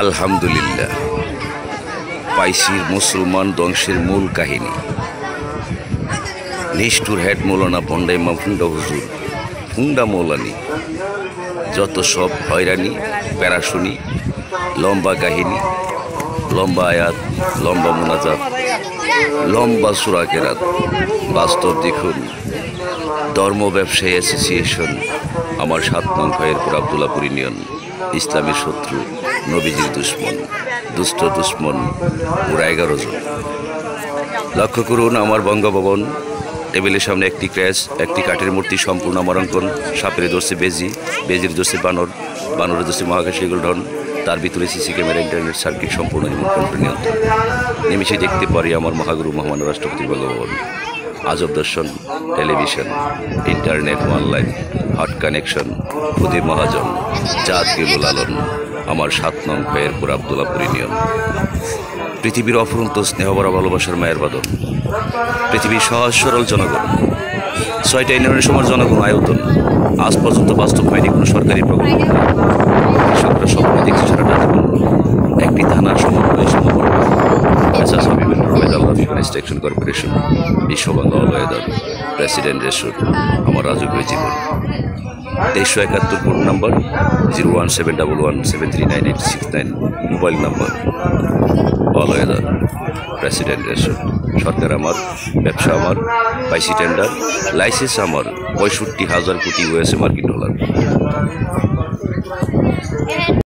আলহামদুলিল্লাহ, পাইসির মুসলমান ধ্বংসের মূল কাহিনী। নিষ্ঠুর হেড মৌলানা বন্ডা ইমাম ফুন্ডা হুজুর, ফুন্ডা মৌলানি, যত সব হয়রানি প্যারাশুনি, লম্বা কাহিনী, লম্বা আয়াত, লম্বা মোনাজাত, লম্বা সূরা কেরাত। বাস্তব দেখুন, ধর্ম ব্যবসায়ী অ্যাসোসিয়েশন আমার 7 নং খয়েরপুর আবদুল্লাপুর ইউনিয়ন, ইসলামের শত্রু, নবীজির দুশ্মন, দুষ্ট দুশ্মন পুরা 11 জন। লক্ষ্য করুন, আমার বঙ্গভবন টেবিলের সামনে একটি ক্র্যাশ, একটি কাঠের মূর্তি, সম্পূর্ণ আমার অঙ্কন। সাপের ধরছে বেজি, বেজির ধরছে বানর, বানরের ধরছে মহাকাশী গোল্ডন। তার ভিতরে সিসি ক্যামেরা, ইন্টারনেট সার্কিট সম্পূর্ণ রিমোট কন্ট্রোল নিয়ন্ত্রণ। নিমিষে দেখতে পারি আমার মহাগুরু মহামান্য রাষ্ট্রপতি বঙ্গভবন। আজব দর্শন, television, internet, online, hot connection, খুদির মহাজন, জাত গেল লালন, আমার 7 নং খয়েরপুর আবদুল্লাপুর ইউনিয়ন। পৃথিবীর অফুরন্ত স্নেহভরা ভালোবাসার মায়ের বাদন, পৃথিবীর সহজ সরল জনগণ, 6টা ইউনিয়নের সময় জনগণ আয়তন। আজ পর্যন্ত বাস্তব হয়নি কোনো সরকারি প্রকল্প। কৃষকরা স্বপ্ন দেখছে সারাটা জীবন একটি থানার সমন্বয় সমাপন। এক্সট্রাকশন কর্পোরেশন, বিশ্ববাংলা অলওয়েদার, প্রেসিডেন্ট রেসুর, আমার রাজকীয় জীবন। 2371 code number 01711739869, mobile number all weather, president রেসুর। সরকার আমার, ব্যবসা আমার, পাইসি টেন্ডার, লাইসেন্স আমার, 65,000 কোটি USA মার্কিন ডলার।